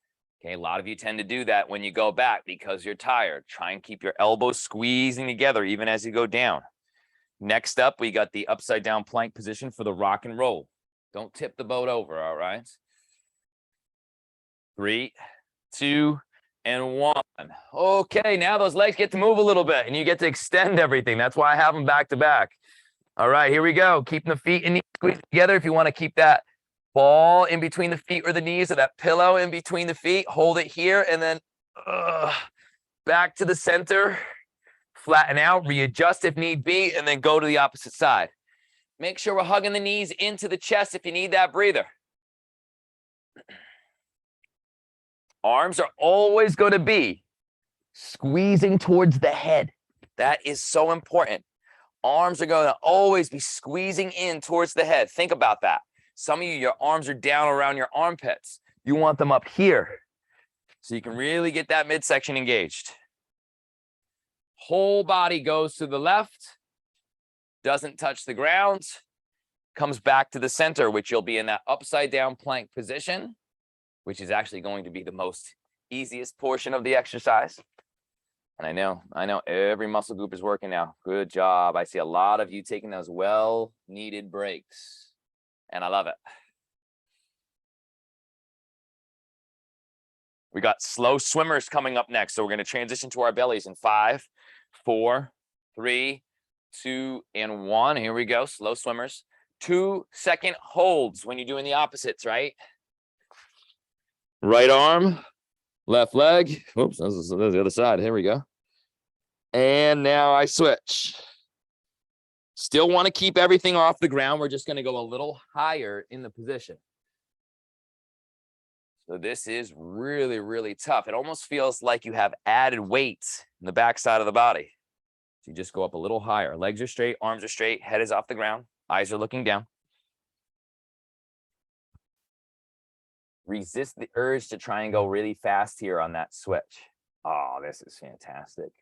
Speaker 1: Okay, a lot of you tend to do that when you go back because you're tired. Try and keep your elbows squeezing together even as you go down. Next up, we got the upside down plank position for the rock and roll. Don't tip the boat over, all right? 3, 2, and 1. Okay, now those legs get to move a little bit and you get to extend everything. That's why I have them back to back. All right, here we go. Keeping the feet and knees squeezed together. If you want to keep that ball in between the feet or the knees, or that pillow in between the feet, hold it here and then back to the center. Flatten out, readjust if need be, and then go to the opposite side. Make sure we're hugging the knees into the chest if you need that breather. Arms are always going to be squeezing towards the head. That is so important. Arms are going to always be squeezing in towards the head. Think about that. Some of you, your arms are down around your armpits. You want them up here so you can really get that midsection engaged. Whole body goes to the left, doesn't touch the ground, comes back to the center, which you'll be in that upside down plank position, which is actually going to be the most easiest portion of the exercise. And I know every muscle group is working now. Good job. I see a lot of you taking those well-needed breaks, and I love it. We got slow swimmers coming up next. So we're going to transition to our bellies in 5, 4, 3, 2, and 1. Here we go. Slow swimmers. 2-second holds when you're doing the opposites, right? Right arm, left leg. Oops, that's the other side. Here we go. And now I switch. Still want to keep everything off the ground. We're just going to go a little higher in the position. So this is really, really tough. It almost feels like you have added weight in the backside of the body. So you just go up a little higher. Legs are straight, arms are straight, head is off the ground, eyes are looking down. Resist the urge to try and go really fast here on that switch. Oh, this is fantastic.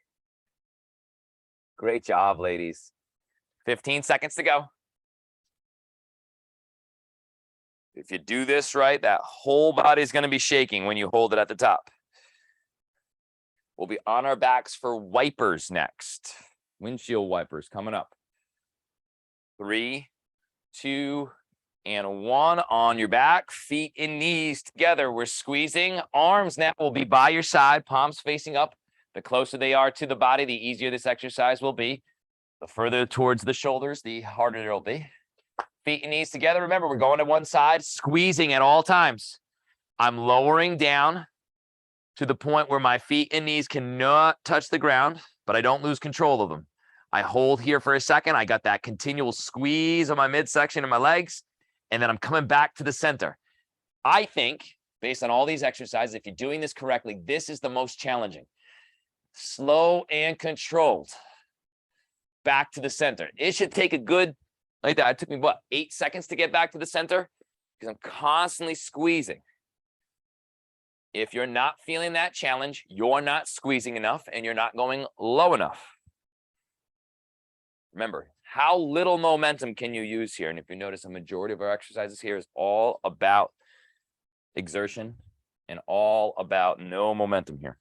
Speaker 1: Great job, ladies. 15 seconds to go. If you do this right, that whole body is going to be shaking when you hold it at the top. We'll be on our backs for wipers next. Windshield wipers coming up. 3, 2, and 1 on your back, feet and knees together. We're squeezing. Arms now will be by your side, palms facing up. The closer they are to the body, the easier this exercise will be. The further towards the shoulders, the harder it'll be. Feet and knees together. Remember, we're going to one side, squeezing at all times. I'm lowering down to the point where my feet and knees cannot touch the ground, but I don't lose control of them. I hold here for a second. I got that continual squeeze on my midsection and my legs, and then I'm coming back to the center. I think, based on all these exercises, if you're doing this correctly, this is the most challenging. Slow and controlled. Back to the center. It should take a good, like that. It took me, what, 8 seconds to get back to the center? Because I'm constantly squeezing. If you're not feeling that challenge, you're not squeezing enough and you're not going low enough. Remember, how little momentum can you use here? And if you notice, a majority of our exercises here is all about exertion and all about no momentum here.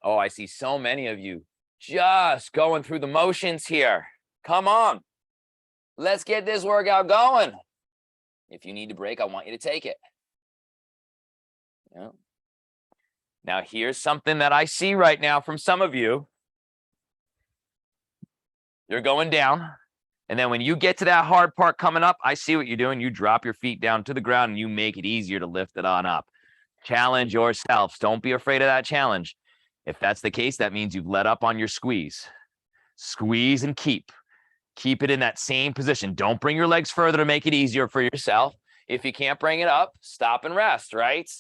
Speaker 1: Oh, I see so many of you just going through the motions here. Come on. Let's get this workout going. If you need a break, I want you to take it. Yeah. Now, here's something that I see right now from some of you. You're going down. And then when you get to that hard part coming up, I see what you're doing. You drop your feet down to the ground and you make it easier to lift it on up. Challenge yourselves. Don't be afraid of that challenge. If that's the case, that means you've let up on your squeeze. Squeeze and keep. Keep it in that same position. Don't bring your legs further to make it easier for yourself. If you can't bring it up, stop and rest, right?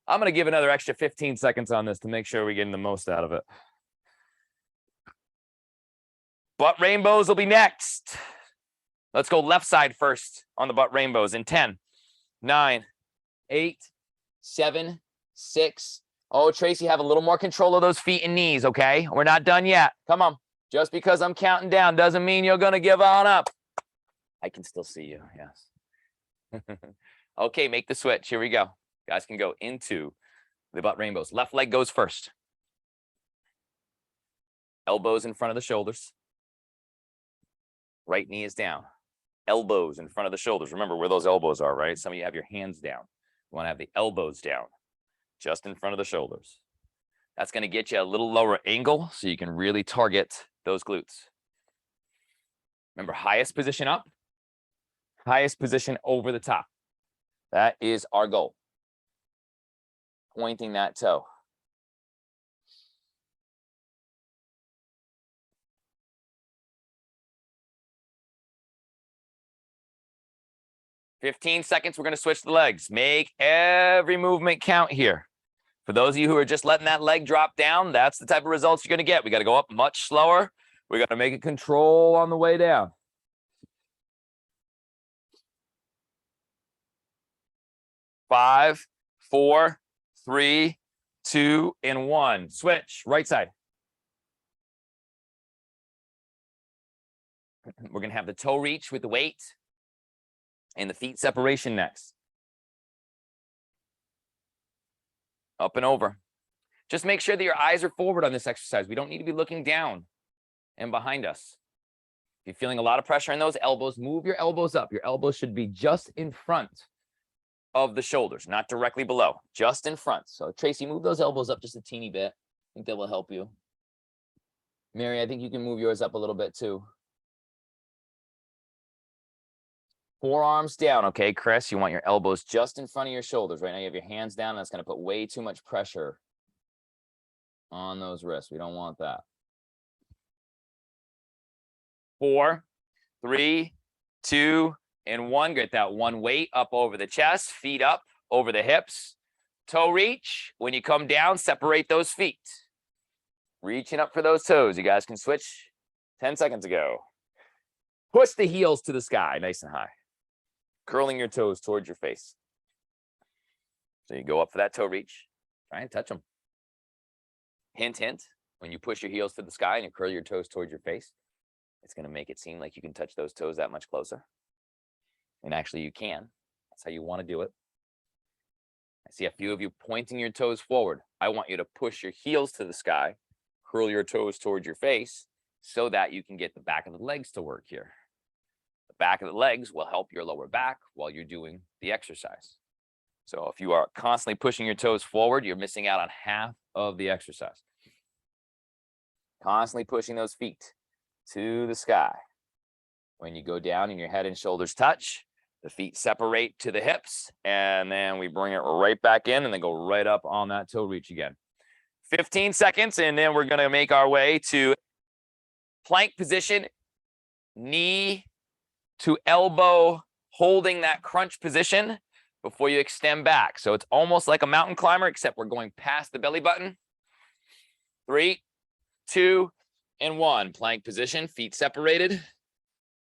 Speaker 1: I'm going to give another extra 15 seconds on this to make sure we're getting the most out of it. Butt rainbows will be next. Let's go left side first on the butt rainbows in 10, 9, 8, 7, 6. Oh, Tracy, have a little more control of those feet and knees, okay? We're not done yet. Come on. Just because I'm counting down doesn't mean you're going to give on up. I can still see you, yes. Okay, make the switch. Here we go. Guys can go into the butt rainbows. Left leg goes first. Elbows in front of the shoulders. Right knee is down. Elbows in front of the shoulders. Remember where those elbows are, right? Some of you have your hands down. You want to have the elbows down, just in front of the shoulders. That's going to get you a little lower angle so you can really target those glutes. Remember, highest position up, highest position over the top. That is our goal. Pointing that toe. "15 seconds, we're going to switch the legs. Make every movement count here. For those of you who are just letting that leg drop down, that's the type of results you're going to get. We got to go up much slower. We got to make it control on the way down. 5, 4, 3, 2, and 1. Switch, right side. We're going to have the toe reach with the weight and the feet separation next. Up and over. Just make sure that your eyes are forward on this exercise. We don't need to be looking down and behind us. If you're feeling a lot of pressure in those elbows, move your elbows up. Your elbows should be just in front of the shoulders, not directly below, just in front. So Tracy, move those elbows up just a teeny bit. I think that will help you. Mary, I think you can move yours up a little bit too. Forearms down, okay, Chris? You want your elbows just in front of your shoulders. Right now you have your hands down. That's going to put way too much pressure on those wrists. We don't want that. 4, 3, 2, and 1. Get that one weight up over the chest, feet up over the hips. Toe reach. When you come down, separate those feet. Reaching up for those toes. You guys can switch 10 seconds ago. Push the heels to the sky, nice and high. Curling your toes towards your face. So you go up for that toe reach. Try and touch them. Hint, hint. When you push your heels to the sky and you curl your toes towards your face, it's going to make it seem like you can touch those toes that much closer. And actually you can. That's how you want to do it. I see a few of you pointing your toes forward. I want you to push your heels to the sky, curl your toes towards your face so that you can get the back of the legs to work here. The back of the legs will help your lower back while you're doing the exercise. So if you are constantly pushing your toes forward, you're missing out on half of the exercise. Constantly pushing those feet to the sky. When you go down and your head and shoulders touch, the feet separate to the hips, and then we bring it right back in and then go right up on that toe reach again. 15 seconds, and then we're going to make our way to plank position, knee to elbow, holding that crunch position before you extend back. So it's almost like a mountain climber, except we're going past the belly button. 3, 2, and 1. Plank position, feet separated.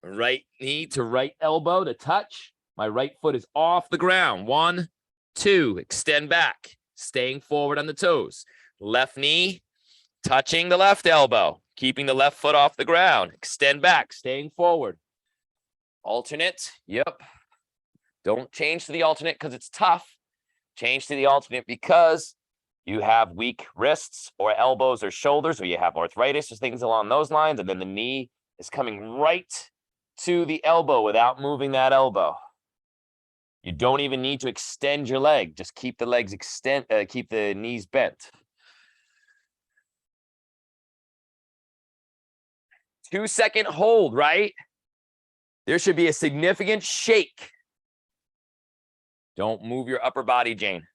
Speaker 1: Right knee to right elbow to touch. My right foot is off the ground. 1, 2, extend back, staying forward on the toes. Left knee touching the left elbow, keeping the left foot off the ground. Extend back, staying forward. Alternate, yep. Don't change to the alternate because it's tough. Change to the alternate because you have weak wrists or elbows or shoulders, or you have arthritis or things along those lines, and then the knee is coming right to the elbow without moving that elbow. You don't even need to extend your leg. Just keep the legs keep the knees bent. 2-second hold, right? There should be a significant shake. Don't move your upper body, Jane.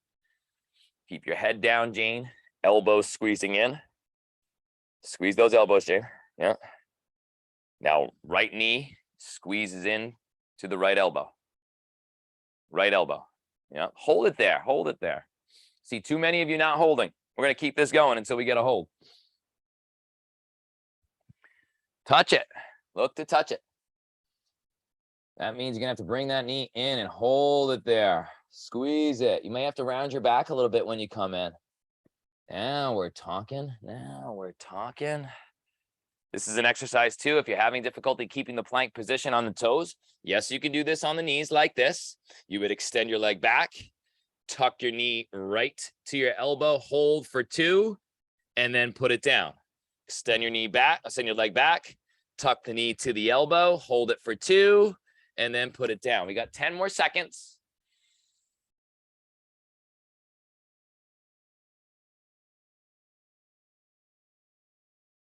Speaker 1: Keep your head down, Jane. Elbows squeezing in. Squeeze those elbows, Jane. Yeah. Now, right knee squeezes in to the right elbow. Right elbow. Yeah. Hold it there. Hold it there. See, too many of you not holding. We're going to keep this going until we get a hold. Touch it. Look to touch it. That means you're gonna have to bring that knee in and hold it there. Squeeze it. You may have to round your back a little bit when you come in. Now we're talking. Now we're talking. This is an exercise too. If you're having difficulty keeping the plank position on the toes, yes, you can do this on the knees like this. You would extend your leg back, tuck your knee right to your elbow, hold for 2, and then put it down. Extend your knee back, extend your leg back, tuck the knee to the elbow, hold it for 2, and then put it down. We got 10 more seconds.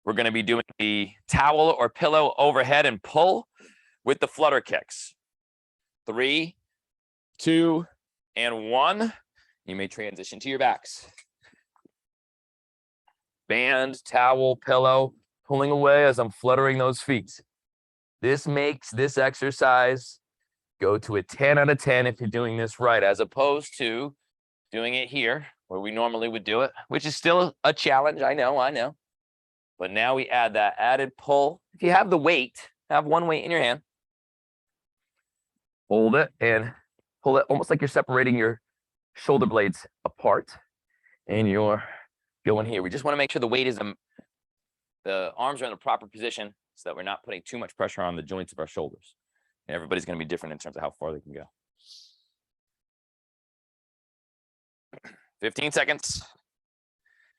Speaker 1: We're going to be doing the towel or pillow overhead and pull with the flutter kicks. 3, 2, and 1. You may transition to your backs. Band, towel, pillow, pulling away as I'm fluttering those feet. This makes this exercise go to a 10 out of 10 if you're doing this right, as opposed to doing it here where we normally would do it, which is still a challenge. I know. But now we add that added pull. If you have the weight, have one weight in your hand. Hold it and pull it almost like you're separating your shoulder blades apart. And you're going here. We just want to make sure the weight is, the arms are in the proper position so that we're not putting too much pressure on the joints of our shoulders. And everybody's going to be different in terms of how far they can go. 15 seconds.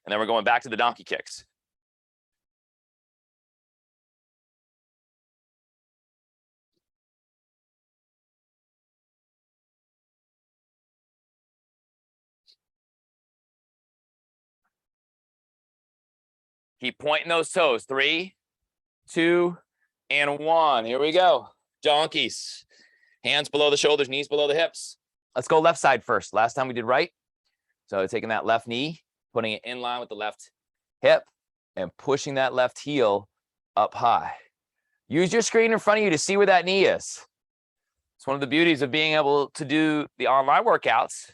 Speaker 1: And then we're going back to the donkey kicks. Keep pointing those toes. 3, 2, and 1. Here we go. Donkeys. Hands below the shoulders, knees below the hips. Let's go left side first. Last time we did right. So taking that left knee, putting it in line with the left hip, and pushing that left heel up high. Use your screen in front of you to see where that knee is. It's one of the beauties of being able to do the online workouts,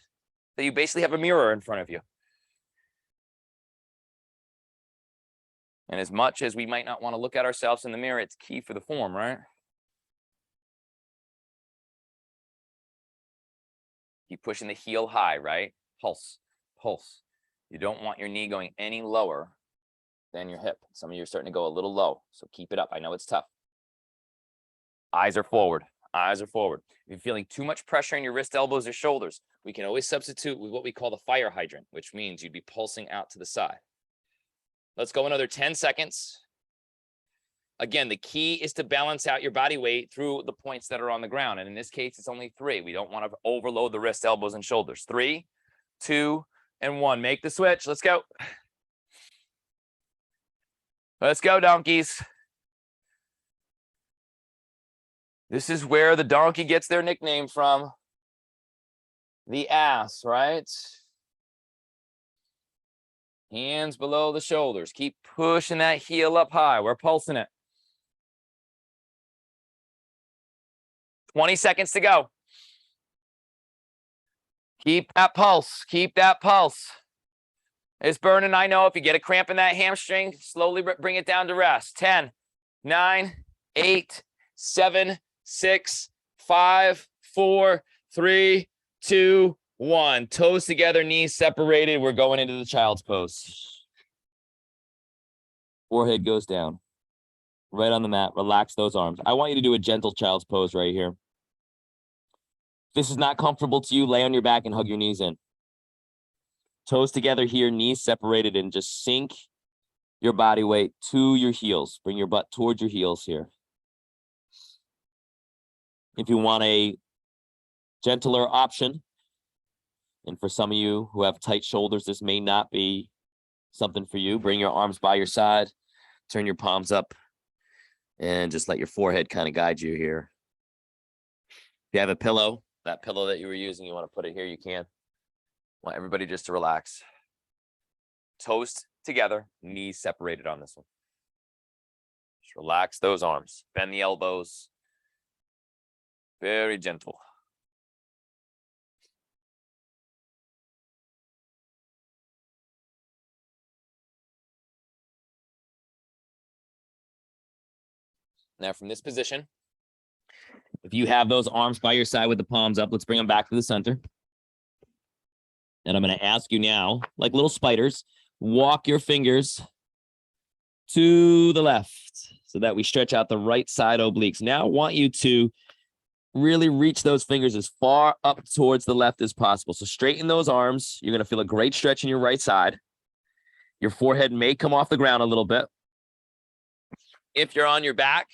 Speaker 1: that you basically have a mirror in front of you. And as much as we might not want to look at ourselves in the mirror, it's key for the form, right? Keep pushing the heel high, right? Pulse, pulse. You don't want your knee going any lower than your hip. Some of you are starting to go a little low, so keep it up. I know it's tough. Eyes are forward. Eyes are forward. If you're feeling too much pressure in your wrist, elbows, or shoulders, we can always substitute with what we call the fire hydrant, which means you'd be pulsing out to the side. Let's go another 10 seconds. Again, the key is to balance out your body weight through the points that are on the ground. And in this case, it's only 3. We don't want to overload the wrist, elbows, and shoulders. 3, 2, and 1. Make the switch. Let's go. Let's go, donkeys. This is where the donkey gets their nickname from. The ass, right? Hands below the shoulders. Keep pushing that heel up high. We're pulsing it. 20 seconds to go. Keep that pulse. Keep that pulse. It's burning, I know. If you get a cramp in that hamstring, slowly bring it down to rest. 10, 9, 8, 7, 6, 5, 4, 3, 2, 1. Toes together, knees separated. We're going into the child's pose. Forehead goes down. Right on the mat. Relax those arms. I want you to do a gentle child's pose right here. If this is not comfortable to you, lay on your back and hug your knees in. Toes together here, knees separated, and just sink your body weight to your heels. Bring your butt towards your heels here. If you want a gentler option, and for some of you who have tight shoulders, this may not be something for you. Bring your arms by your side, turn your palms up, and just let your forehead kind of guide you here. If you have a pillow, that pillow that you were using, you want to put it here, you can. Want everybody just to relax. Toes together, knees separated on this one. Just relax those arms. Bend the elbows. Very gentle. Now from this position, If you have those arms by your side with the palms up, let's bring them back to the center. And I'm going to ask you now, like little spiders, walk your fingers to the left so that we stretch out the right side obliques. Now I want you to really reach those fingers as far up towards the left as possible. So straighten those arms. You're going to feel a great stretch in your right side. Your forehead may come off the ground a little bit. If you're on your back,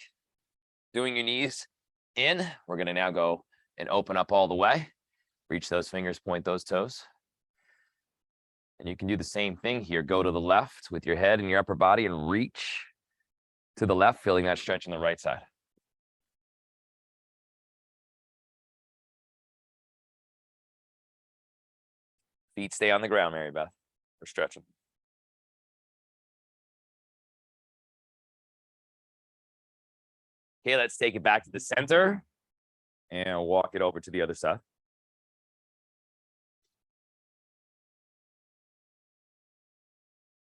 Speaker 1: doing your knees in, we're going to now go and open up all the way. Reach those fingers, point those toes. And you can do the same thing here. Go to the left with your head and your upper body and reach to the left, feeling that stretch on the right side. Feet stay on the ground, Mary Beth. We're stretching. Okay, let's take it back to the center and walk it over to the other side.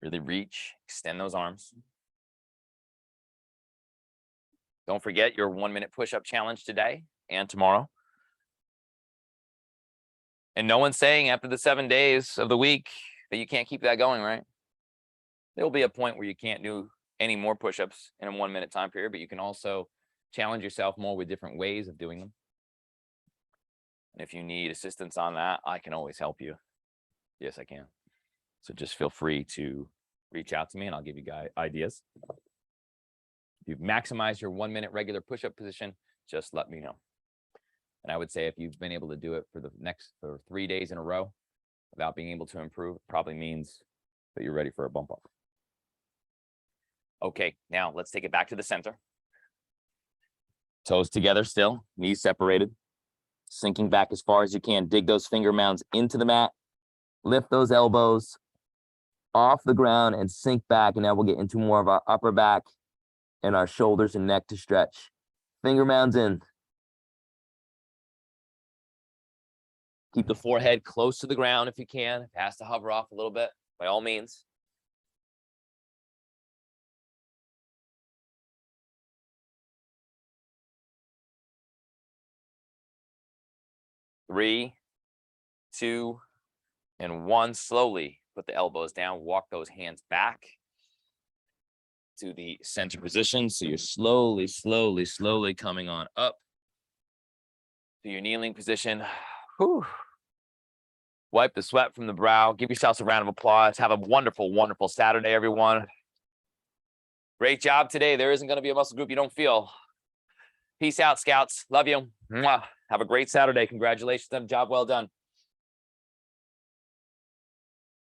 Speaker 1: Really reach, extend those arms. Don't forget your 1-minute push-up challenge today and tomorrow. And no one's saying after the 7 days of the week that you can't keep that going, right? There'll be a point where you can't do any more push-ups in a 1-minute time period, but you can also challenge yourself more with different ways of doing them. And if you need assistance on that, I can always help you. Yes, I can. So just feel free to reach out to me and I'll give you guys ideas. If you've maximized your 1-minute regular push-up position, just let me know. And I would say if you've been able to do it for 3 days in a row without being able to improve, it probably means that you're ready for a bump up. Okay, now let's take it back to the center. Toes together still, knees separated, sinking back as far as you can. Dig those finger mounds into the mat. Lift those elbows off the ground and sink back. And now we'll get into more of our upper back and our shoulders and neck to stretch. Finger mounds in. Keep the forehead close to the ground if you can. If it has to hover off a little bit, by all means. Three, 2, and 1. Slowly put the elbows down. Walk those hands back to the center position. So you're slowly coming on up to your kneeling position. Whew. Wipe the sweat from the brow. Give yourselves a round of applause. Have a wonderful, wonderful Saturday, everyone. Great job today. There isn't going to be a muscle group you don't feel. Peace out, Scouts. Love you. Mwah. Have a great Saturday. Congratulations on a job well done.